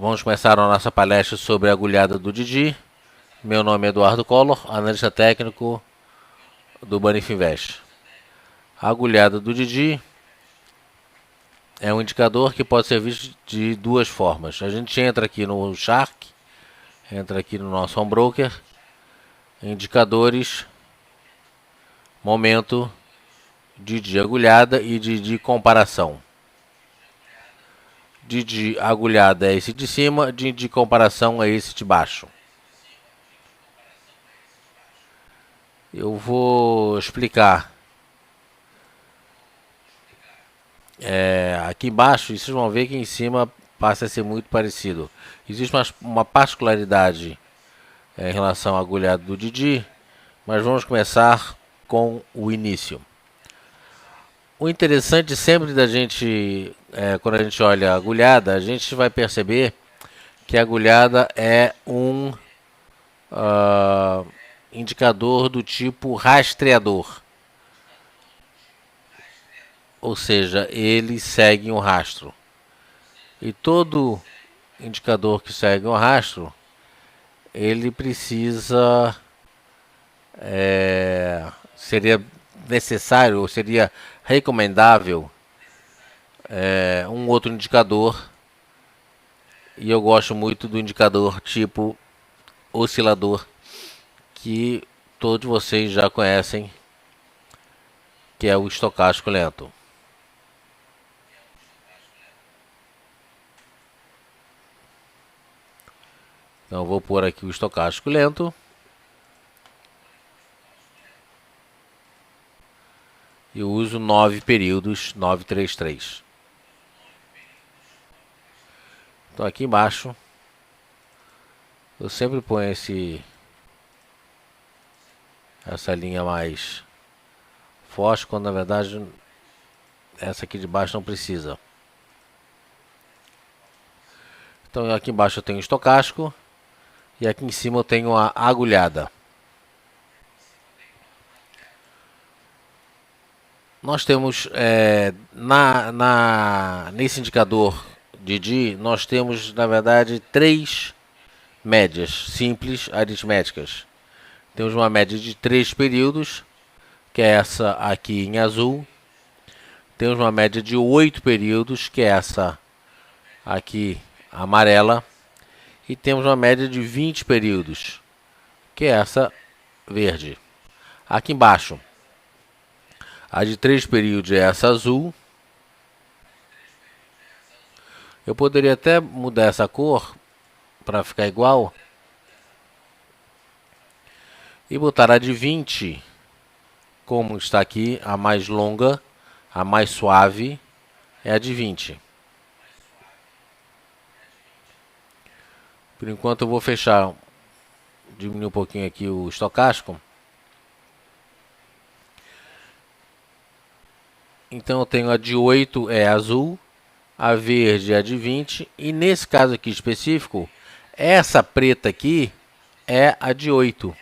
Vamos começar a nossa palestra sobre a agulhada do Didi. Meu nome é Eduardo Collor, analista técnico do Banifinvest. A agulhada do Didi é um indicador que pode ser visto de duas formas. A gente entra aqui no Shark, entra aqui no nosso home broker, indicadores, momento, Didi agulhada e Didi comparação. Didi agulhada é esse de cima, Didi comparação é esse de baixo. Eu vou explicar. Aqui embaixo, vocês vão ver que em cima passa a ser muito parecido. Existe uma particularidade em relação à agulhada do Didi, mas vamos começar com o início. O interessante sempre da gente, quando a gente olha a agulhada, a gente vai perceber que a agulhada é um indicador do tipo rastreador. Ou seja, ele segue um rastro. E todo indicador que segue um rastro, ele precisa, seria necessário ou seria recomendável um outro indicador. E eu gosto muito do indicador tipo oscilador, que todos vocês já conhecem, que é o estocástico lento. Então eu vou pôr aqui o estocástico lento. Eu uso 9 períodos, 933. Então aqui embaixo, eu sempre ponho essa linha mais forte, quando na verdade essa aqui de baixo não precisa. Então aqui embaixo eu tenho o estocástico e aqui em cima eu tenho a agulhada. Nós temos nesse indicador Didi, nós temos na verdade 3 médias simples aritméticas. Temos uma média de 3 períodos, que é essa aqui em azul. Temos uma média de 8 períodos, que é essa aqui amarela. E temos uma média de 20 períodos, que é essa verde. Aqui embaixo, a de 3 períodos é essa azul. Eu poderia até mudar essa cor para ficar igual e botar a de 20, como está aqui, a mais longa, a mais suave é a de 20. Por enquanto eu vou fechar, diminuir um pouquinho aqui o estocástico. Então eu tenho a de 8 é azul, a verde é a de 20 e nesse caso aqui específico, essa preta aqui é a de 8.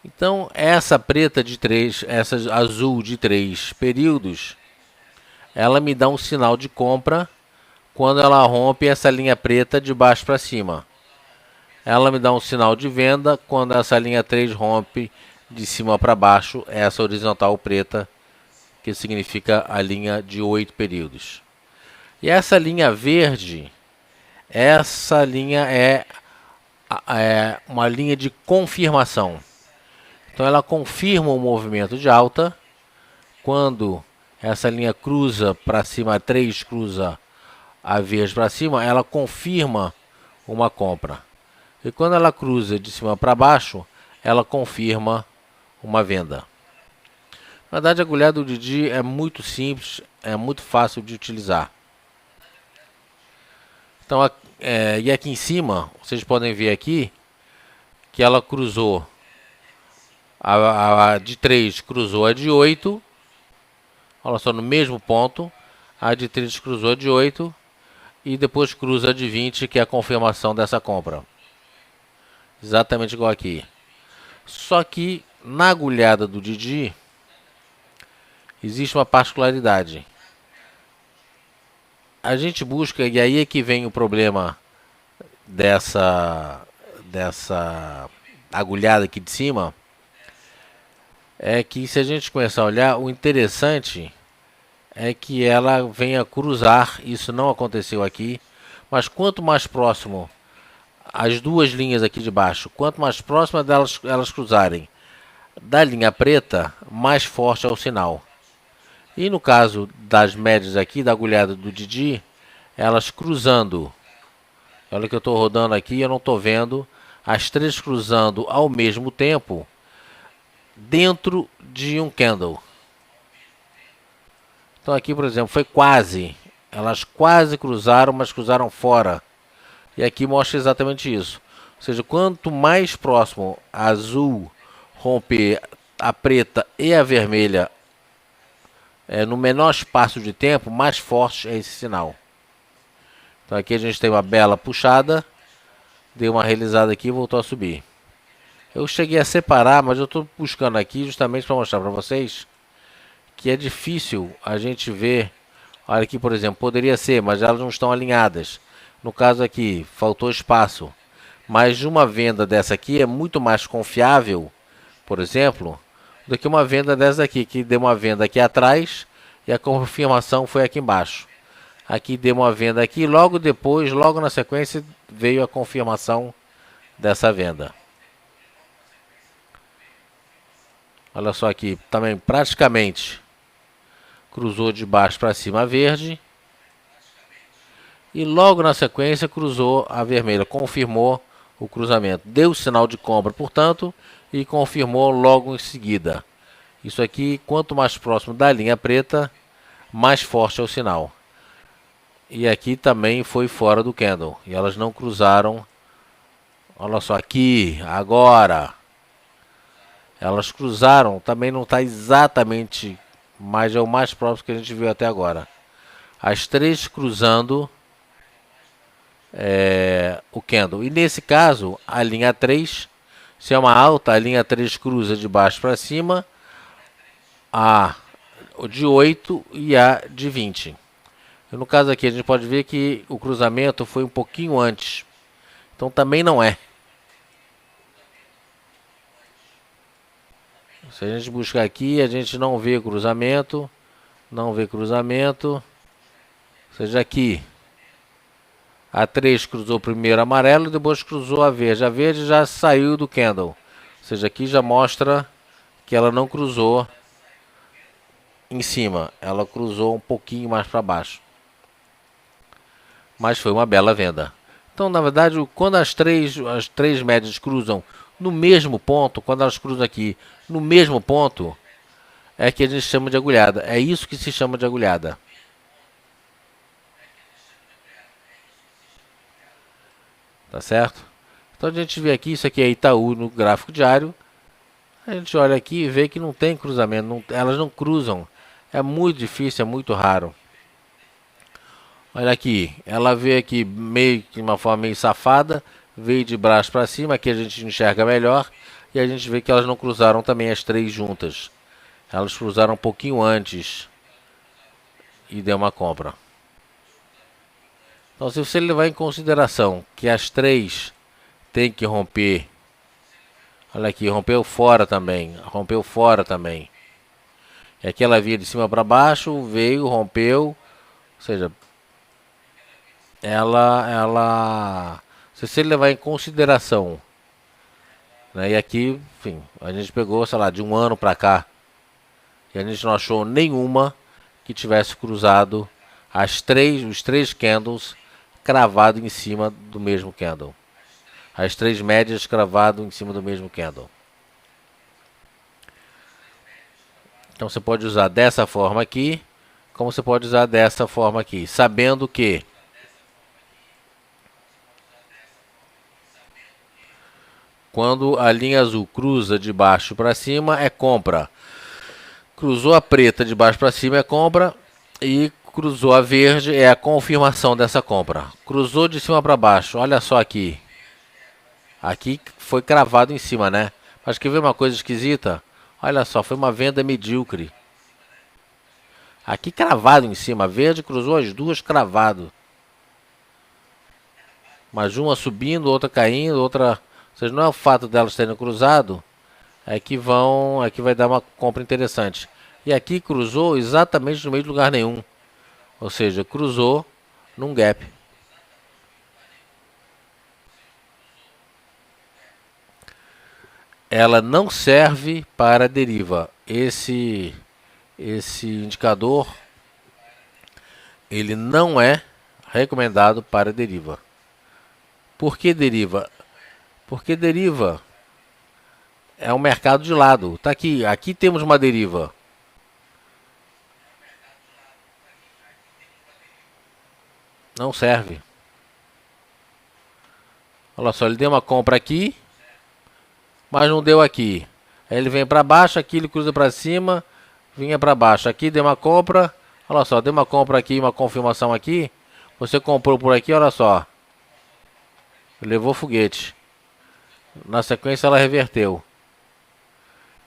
Então essa preta de 3, essa azul de 3 períodos, ela me dá um sinal de compra quando ela rompe essa linha preta de baixo para cima. Ela me dá um sinal de venda quando essa linha 3 rompe de cima para baixo, essa horizontal preta, que significa a linha de 8 períodos. E essa linha verde, essa linha é uma linha de confirmação. Então ela confirma o movimento de alta. Quando essa linha cruza para cima, 3 cruza a verde para cima, ela confirma uma compra. E quando ela cruza de cima para baixo, ela confirma uma venda. Na verdade, a agulhada do Didi é muito simples, é muito fácil de utilizar. Então, e aqui em cima, vocês podem ver aqui que ela cruzou, a de 3 cruzou a de 8, olha só, no mesmo ponto, a de 3 cruzou a de 8 e depois cruza a de 20, que é a confirmação dessa compra. Exatamente igual aqui. Só que na agulhada do Didi existe uma particularidade. a gente busca, e aí é que vem o problema dessa agulhada aqui de cima, é que se a gente começar a olhar, o interessante é que ela venha cruzar. Isso não aconteceu aqui, mas quanto mais próximo as duas linhas aqui de baixo, quanto mais próximas delas elas cruzarem da linha preta, mais forte é o sinal. E no caso das médias aqui, da agulhada do Didi, elas cruzando, olha que eu estou rodando aqui, eu não estou vendo, as três cruzando ao mesmo tempo dentro de um candle. Então aqui, por exemplo, foi quase, elas quase cruzaram, mas cruzaram fora. E aqui mostra exatamente isso. Ou seja, quanto mais próximo a azul romper a preta e a vermelha no menor espaço de tempo, mais forte é esse sinal. Então aqui a gente tem uma bela puxada, deu uma realizada aqui e voltou a subir. Eu cheguei a separar, mas eu estou buscando aqui justamente para mostrar para vocês que é difícil a gente ver. Olha aqui, por exemplo, poderia ser, mas elas não estão alinhadas. No caso aqui, faltou espaço. Mas uma venda dessa aqui é muito mais confiável, por exemplo, do que uma venda dessa aqui, que deu uma venda aqui atrás e a confirmação foi aqui embaixo. Aqui deu uma venda aqui, logo depois, logo na sequência, veio a confirmação dessa venda. Olha só aqui, também praticamente cruzou de baixo para cima a verde. E logo na sequência cruzou a vermelha, confirmou o cruzamento. Deu sinal de compra, portanto, e confirmou logo em seguida. Isso aqui, quanto mais próximo da linha preta, mais forte é o sinal. E aqui também foi fora do candle. E elas não cruzaram. Olha só aqui, agora. Elas cruzaram, também não está exatamente, mas é o mais próximo que a gente viu até agora. As três cruzando o candle. E nesse caso, a linha 3, se é uma alta, a linha 3 cruza de baixo para cima, a de 8 e a de 20. E no caso aqui, a gente pode ver que o cruzamento foi um pouquinho antes. Então também não é. Se a gente buscar aqui, a gente não vê cruzamento. Não vê cruzamento. Ou seja, aqui a 3 cruzou primeiro amarelo e depois cruzou a verde. A verde já saiu do candle. Ou seja, aqui já mostra que ela não cruzou em cima. Ela cruzou um pouquinho mais para baixo. Mas foi uma bela venda. Então, na verdade, quando as três médias cruzam no mesmo ponto, quando elas cruzam aqui no mesmo ponto, é que a gente chama de agulhada. É isso que se chama de agulhada. Tá certo? Então a gente vê aqui, isso aqui é Itaú no gráfico diário. A gente olha aqui e vê que não tem cruzamento, elas não cruzam. É muito difícil, é muito raro. Olha aqui, ela veio aqui meio que de uma forma meio safada, veio de braço para cima, aqui a gente enxerga melhor, e a gente vê que elas não cruzaram também as três juntas. Elas cruzaram um pouquinho antes e deu uma compra. Então, se você levar em consideração que as três tem que romper, olha aqui, rompeu fora também, E aqui ela via de cima para baixo, veio, rompeu, ou seja, se você levar em consideração, né, e aqui, enfim, a gente pegou, sei lá, de um ano para cá, e a gente não achou nenhuma que tivesse cruzado os três candles cravado em cima do mesmo candle. As três médias cravado em cima do mesmo candle. Então você pode usar dessa forma aqui, como você pode usar dessa forma aqui, sabendo que quando a linha azul cruza de baixo para cima é compra. Cruzou a preta de baixo para cima é compra. E cruzou a verde é a confirmação dessa compra. Cruzou de cima para baixo, olha só aqui. Aqui foi cravado em cima, né? Mas quer ver uma coisa esquisita? Olha só, foi uma venda medíocre. Aqui cravado em cima, verde cruzou as duas cravado. Mas uma subindo, outra caindo, outra... Ou seja, não é o fato delas terem cruzado, é que vai dar uma compra interessante. E aqui cruzou exatamente no meio de lugar nenhum. Ou seja, cruzou num gap. Ela não serve para deriva. Esse indicador ele não é recomendado para deriva. Por que deriva? Porque deriva é um mercado de lado. Tá aqui temos uma deriva. Não serve. Olha só, ele deu uma compra aqui, mas não deu aqui. Aí ele vem para baixo, aqui ele cruza para cima, vinha para baixo. Aqui deu uma compra. Olha só, deu uma compra aqui, uma confirmação aqui. Você comprou por aqui, olha só. Levou foguete. Na sequência ela reverteu.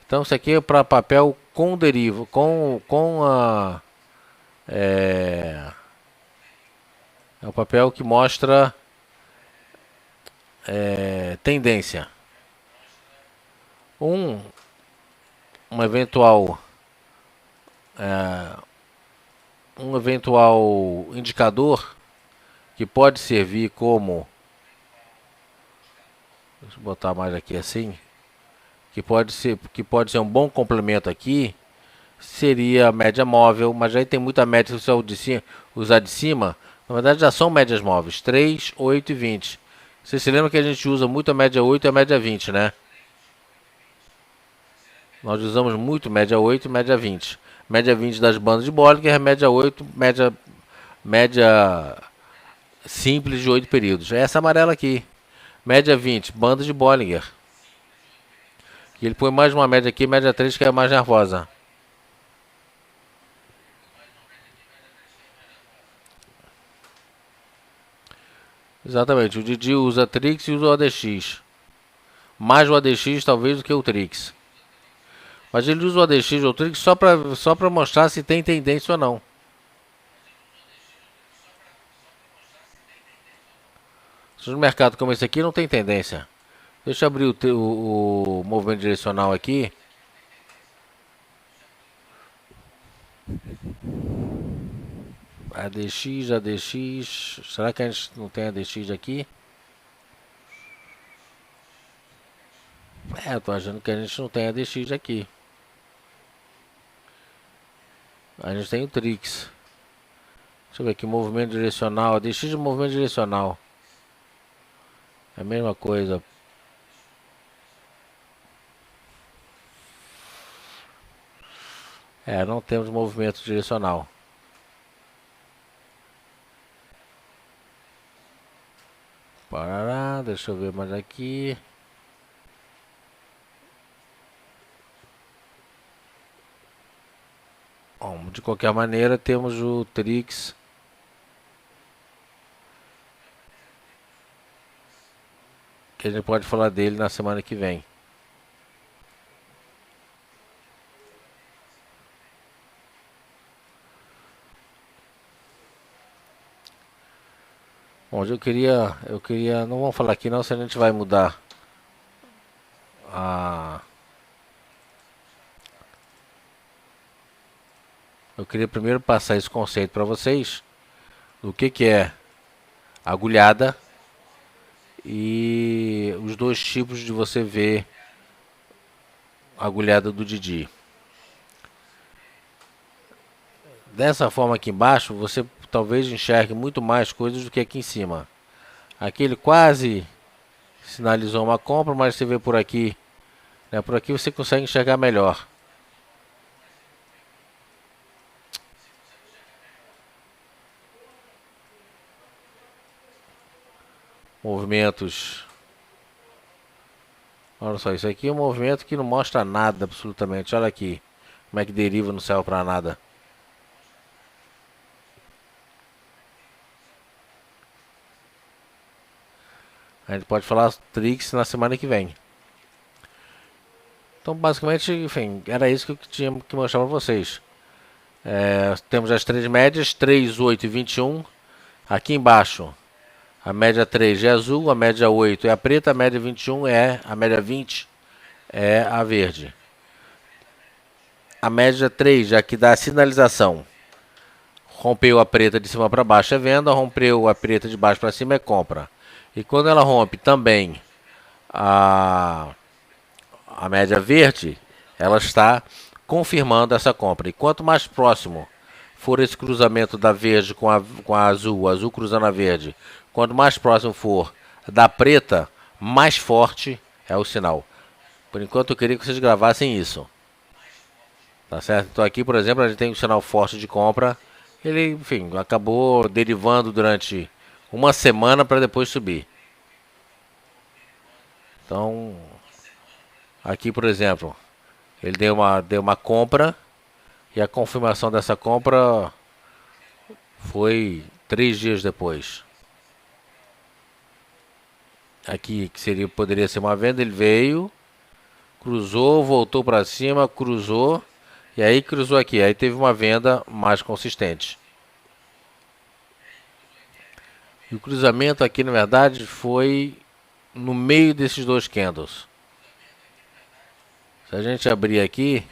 Então isso aqui é para papel com deriva, com a é o papel que mostra tendência. Um eventual indicador que pode servir como, deixa eu botar mais aqui assim, que pode ser um bom complemento aqui, seria a média móvel, mas aí tem muita média se você usar de cima. Na verdade já são médias móveis, 3, 8 e 20. Você se lembra que a gente usa muito a média 8 e a média 20, né? Nós usamos muito média 8 e média 20. Média 20 das bandas de Bollinger, média 8, média simples de 8 períodos. É essa amarela aqui. Média 20, bandas de Bollinger. E ele põe mais uma média aqui, média 3, que é mais nervosa. Exatamente, o Didi usa Trix e usa o ADX. Mais o ADX talvez do que o Trix. Mas ele usa o ADX ou o Trix só para mostrar se tem tendência ou não. Se no mercado como esse aqui não tem tendência. Deixa eu abrir o movimento direcional aqui. ADX. Será que a gente não tem ADX aqui? Eu tô achando que a gente não tem ADX aqui. A gente tem o Trix. Deixa eu ver aqui, movimento direcional. ADX de movimento direcional. É a mesma coisa. Não temos movimento direcional. Parará, deixa eu ver mais aqui. Bom, de qualquer maneira, temos o Trix. Que a gente pode falar dele na semana que vem. Bom, eu queria, não vamos falar aqui não, se a gente vai mudar eu queria primeiro passar esse conceito para vocês do que é agulhada e os dois tipos de você ver a agulhada do Didi. Dessa forma aqui embaixo, você talvez enxergue muito mais coisas do que aqui em cima. Aqui ele quase sinalizou uma compra, mas você vê por aqui, né, por aqui você consegue enxergar melhor. Movimentos. Olha só, isso aqui é um movimento que não mostra nada absolutamente. Olha aqui, como é que deriva, não serve para nada. A gente pode falar Trix na semana que vem. Então, basicamente, enfim, era isso que eu tinha que mostrar para vocês. Temos as três médias, 3, 8 e 21. Aqui embaixo, a média 3 é azul, a média 8 é a preta, a média 21 a média 20 é a verde. A média 3 já que dá a sinalização. Rompeu a preta de cima para baixo é venda, rompeu a preta de baixo para cima é compra. E quando ela rompe também a média verde, ela está confirmando essa compra. E quanto mais próximo for esse cruzamento da verde com a azul, o azul cruzando a verde, quanto mais próximo for da preta, mais forte é o sinal. Por enquanto eu queria que vocês gravassem isso. Tá certo? Então aqui, por exemplo, a gente tem um sinal forte de compra. Ele, enfim, acabou derivando durante uma semana para depois subir. Então, aqui, por exemplo, ele deu uma compra e a confirmação dessa compra foi 3 dias depois. Aqui, que poderia ser uma venda, ele veio, cruzou, voltou para cima, cruzou e aí cruzou aqui. Aí teve uma venda mais consistente. E o cruzamento aqui, na verdade, foi no meio desses dois candles. Se a gente abrir aqui,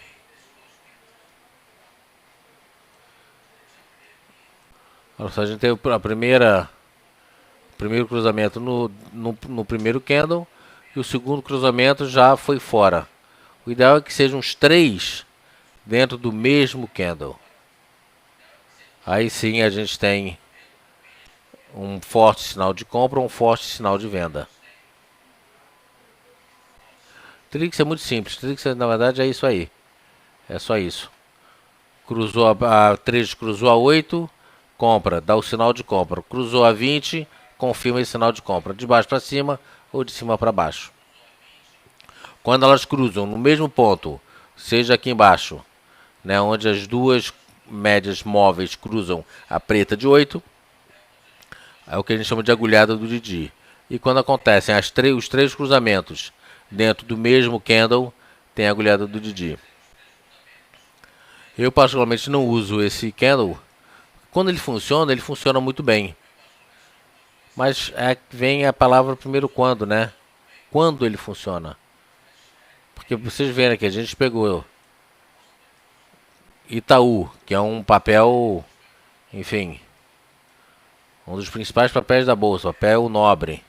a gente tem o primeiro cruzamento no primeiro candle e o segundo cruzamento já foi fora. O ideal é que sejam os três dentro do mesmo candle. Aí sim a gente tem um forte sinal de compra, um forte sinal de venda. Trix é muito simples. Trix na verdade é isso aí. É só isso. Cruzou a 3, cruzou a 8, compra, dá o sinal de compra. Cruzou a 20, confirma esse sinal de compra. De baixo para cima ou de cima para baixo. Quando elas cruzam no mesmo ponto, seja aqui embaixo, né, onde as duas médias móveis cruzam a preta de 8, é o que a gente chama de agulhada do Didi. E quando acontecem os três cruzamentos dentro do mesmo candle, tem a agulhada do Didi. Eu particularmente não uso esse candle. Quando ele funciona muito bem. Mas vem a palavra primeiro quando, né? Quando ele funciona. Porque vocês verem aqui, a gente pegou Itaú, que é um papel, enfim, um dos principais papéis da bolsa, papel nobre.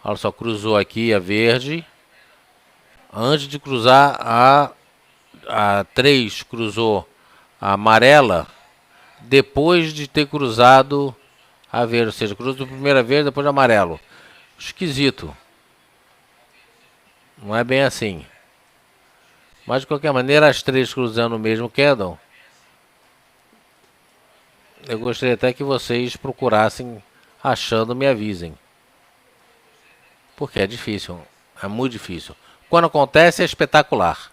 Olha só, cruzou aqui a verde. Antes de cruzar a 3, cruzou a amarela. Depois de ter cruzado a verde, ou seja, cruzou primeiro a verde, depois a amarelo. Esquisito. Não é bem assim. Mas de qualquer maneira, as três cruzando o mesmo candle. Eu gostaria até que vocês procurassem achando, me avisem. Porque é difícil. É muito difícil. Quando acontece é espetacular.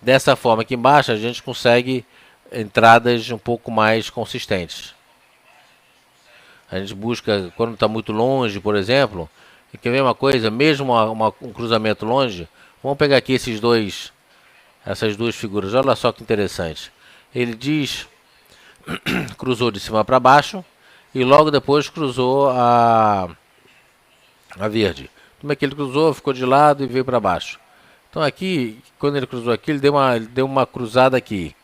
Dessa forma aqui embaixo a gente consegue entradas um pouco mais consistentes. A gente busca quando está muito longe, por exemplo. E quer ver uma coisa? Mesmo um cruzamento longe, vamos pegar aqui essas duas figuras. Olha só que interessante. Ele diz, cruzou de cima para baixo e logo depois cruzou a verde. Como é que ele cruzou? Ficou de lado e veio para baixo. Então aqui, quando ele cruzou aqui, ele deu uma cruzada aqui.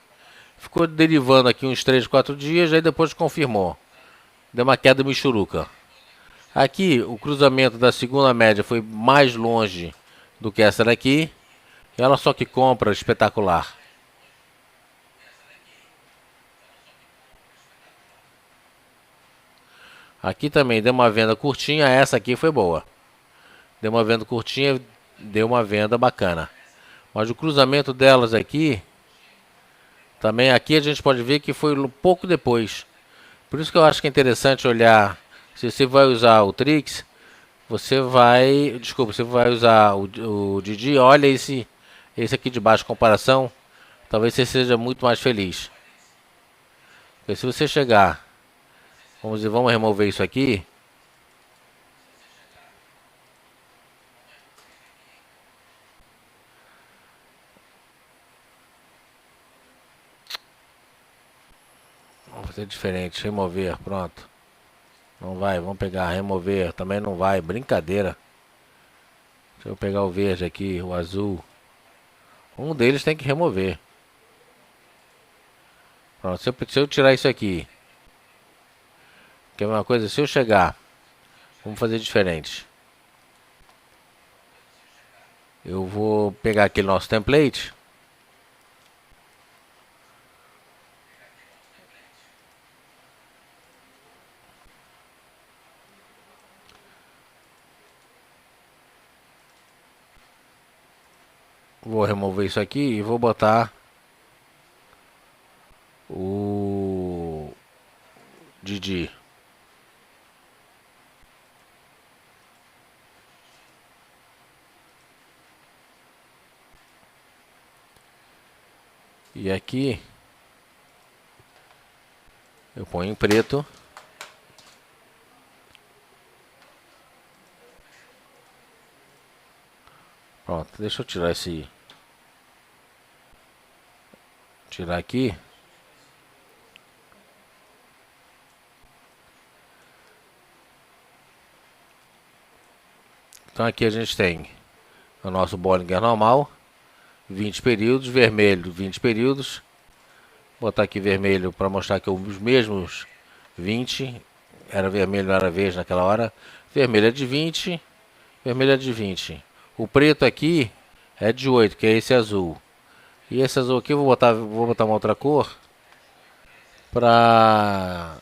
Ficou derivando aqui uns 3, 4 dias, aí depois confirmou. Deu uma queda michuruca. Aqui, o cruzamento da segunda média foi mais longe do que essa daqui. E olha só que compra espetacular. Aqui também deu uma venda curtinha, essa aqui foi boa. Deu uma venda curtinha, deu uma venda bacana. Mas o cruzamento delas aqui, também aqui a gente pode ver que foi um pouco depois. Por isso que eu acho que é interessante olhar. Se você vai usar o Trix, você vai usar o Didi, olha esse aqui de baixo, comparação. Talvez você seja muito mais feliz. Porque se você chegar, vamos remover isso aqui. fazer diferente. Remover, pronto. Não vai, vamos pegar, remover. Também não vai, brincadeira. Deixa eu pegar o verde aqui, o azul. Um deles tem que remover. Pronto, se eu tirar isso aqui. Quer ver uma coisa? Se eu chegar, vamos fazer diferente. Eu vou pegar aquele nosso template. Vou remover isso aqui e vou botar o Didi. E aqui eu ponho em preto. Pronto, deixa eu tirar esse. Tirar aqui. Então aqui a gente tem o nosso Bollinger normal. 20 períodos, vermelho 20 períodos. Vou botar aqui vermelho para mostrar que os mesmos 20. Era vermelho, não era verde naquela hora. Vermelho é de 20. Vermelho é de 20. O preto aqui é de 8, que é esse azul. E esse azul aqui eu vou botar uma outra cor para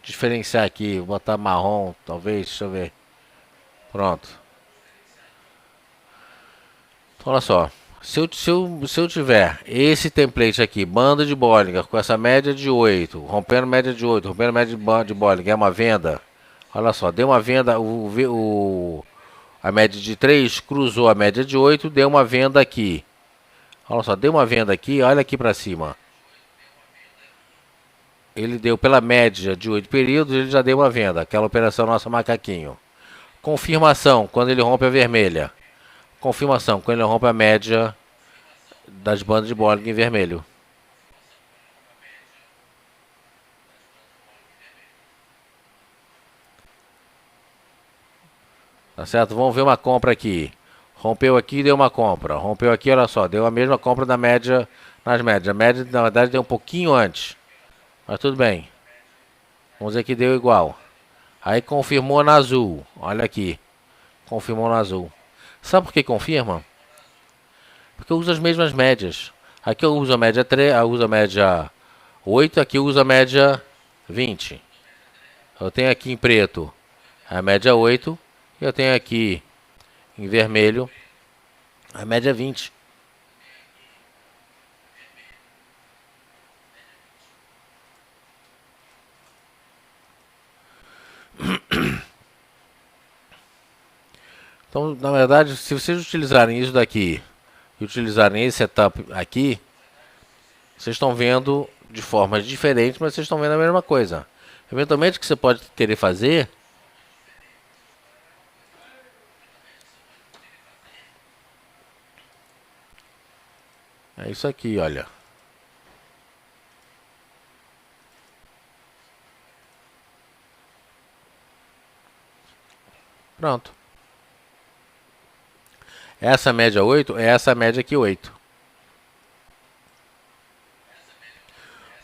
diferenciar aqui. Vou botar marrom, talvez, deixa eu ver. Pronto. Então, olha só. Se eu tiver esse template aqui, banda de Bollinger, com essa média de 8, rompendo média de 8, rompendo média de Bollinger, é uma venda. Olha só, deu uma venda, a média de 3 cruzou a média de 8, deu uma venda aqui. Olha só, deu uma venda aqui, olha aqui para cima. Ele deu pela média de 8 períodos, ele já deu uma venda. Aquela operação nossa macaquinho. Confirmação, quando ele rompe a vermelha. Confirmação, quando ele rompe a média das bandas de Bollinger em vermelho. Tá certo? Vamos ver uma compra aqui. Rompeu aqui, deu uma compra. Rompeu aqui, olha só, deu a mesma compra da média nas médias. A média, na verdade, deu um pouquinho antes. Mas tudo bem. Vamos dizer que deu igual. Aí confirmou na azul. Olha aqui. Confirmou na azul. Sabe por que confirma? Porque eu uso as mesmas médias. Aqui eu uso a média 3, eu uso a média 8, aqui eu uso a média 20. Eu tenho aqui em preto a média 8 e eu tenho aqui em vermelho a média 20. Então, na verdade, se vocês utilizarem isso daqui e utilizarem esse setup aqui, vocês estão vendo de formas diferentes, mas vocês estão vendo a mesma coisa. Eventualmente, o que você pode querer fazer é isso aqui, olha. Pronto. Essa média 8 é essa média aqui 8.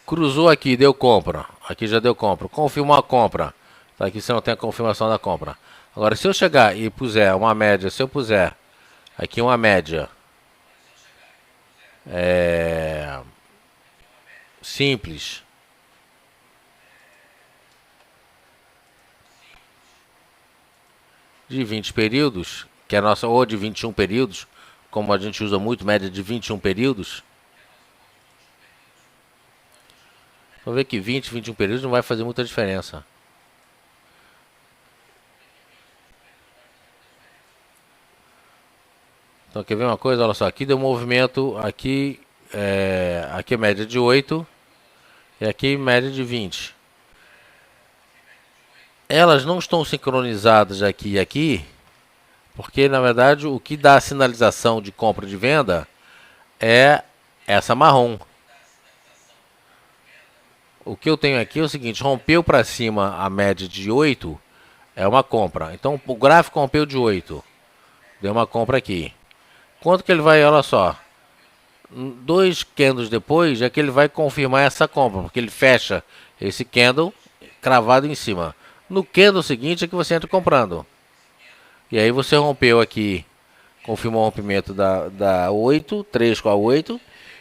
Cruzou aqui, deu compra. Aqui já deu compra. Confirmou a compra. Tá aqui você não tem a confirmação da compra. Agora, se eu chegar e puser uma média, se eu puser aqui uma média simples de 20 períodos, que é a nossa, ou de 21 períodos, como a gente usa muito, média de 21 períodos. Vamos ver que 20, 21 períodos não vai fazer muita diferença. Então, quer ver uma coisa? Olha só, aqui deu movimento, aqui é média de 8 e aqui média de 20. Elas não estão sincronizadas aqui e aqui, porque na verdade o que dá a sinalização de compra e de venda é essa marrom. O que eu tenho aqui é o seguinte, rompeu para cima a média de 8 é uma compra. Então o gráfico rompeu de 8, deu uma compra aqui. Quanto que ele vai, olha só, 2 candles depois é que ele vai confirmar essa compra, porque ele fecha esse candle cravado em cima. No candle seguinte é que você entra comprando. E aí você rompeu aqui, confirmou o rompimento da 8, 3 com a 8,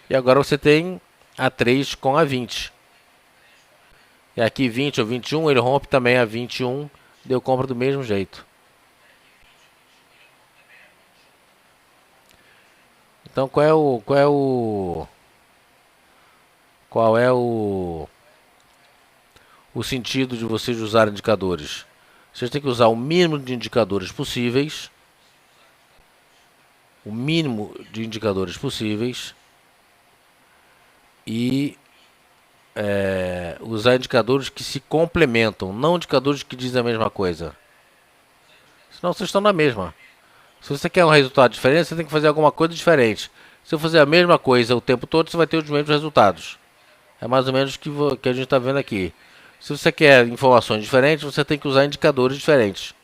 e agora você tem a 3 com a 20. E aqui 20 ou 21, ele rompe também a 21, deu compra do mesmo jeito. Então qual é o sentido de vocês usar indicadores? Vocês têm que usar o mínimo de indicadores possíveis, o mínimo de indicadores possíveis e usar indicadores que se complementam, não indicadores que dizem a mesma coisa. Senão vocês estão na mesma. Se você quer um resultado diferente, você tem que fazer alguma coisa diferente. Se eu fazer a mesma coisa o tempo todo, você vai ter os mesmos resultados. É mais ou menos o que a gente está vendo aqui. Se você quer informações diferentes, você tem que usar indicadores diferentes.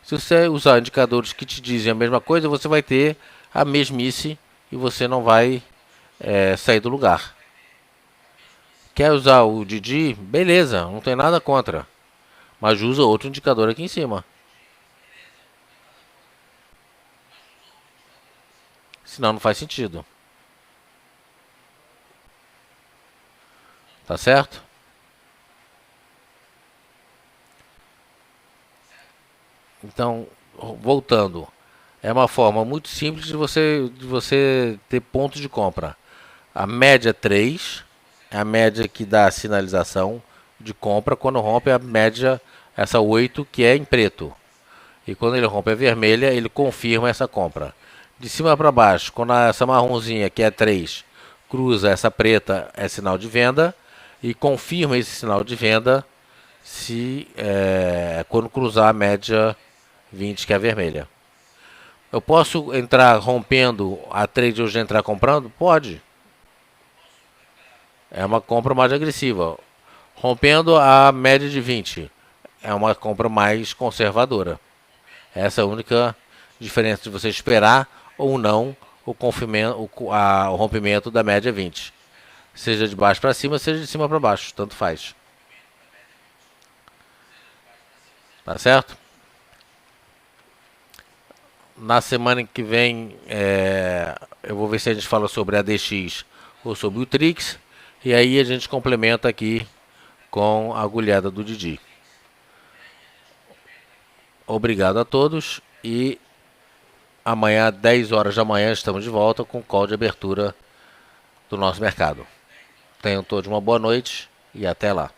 Se você usar indicadores que te dizem a mesma coisa, você vai ter a mesmice e você não vai sair do lugar. Quer usar o Didi? Beleza, não tem nada contra. Mas usa outro indicador aqui em cima. Senão não faz sentido. Tá certo? Então, voltando. É uma forma muito simples de você ter pontos de compra. A média 3 é a média que dá a sinalização de compra quando rompe a média, essa 8 que é em preto. E quando ele rompe a vermelha, ele confirma essa compra. De cima para baixo, quando essa marronzinha que é 3 cruza essa preta, é sinal de venda. E confirma esse sinal de venda se quando cruzar a média 20 que é a vermelha. Eu posso entrar rompendo a trade e hoje entrar comprando? Pode. É uma compra mais agressiva. Rompendo a média de 20. É uma compra mais conservadora. Essa é a única diferença de você esperar ou não o rompimento da média 20. Seja de baixo para cima, seja de cima para baixo. Tanto faz. Tá certo? Na semana que vem eu vou ver se a gente fala sobre a DX ou sobre o Trix. E aí a gente complementa aqui com a agulhada do Didi. Obrigado a todos e amanhã, 10 horas da manhã, estamos de volta com o call de abertura do nosso mercado. Tenham todos uma boa noite e até lá.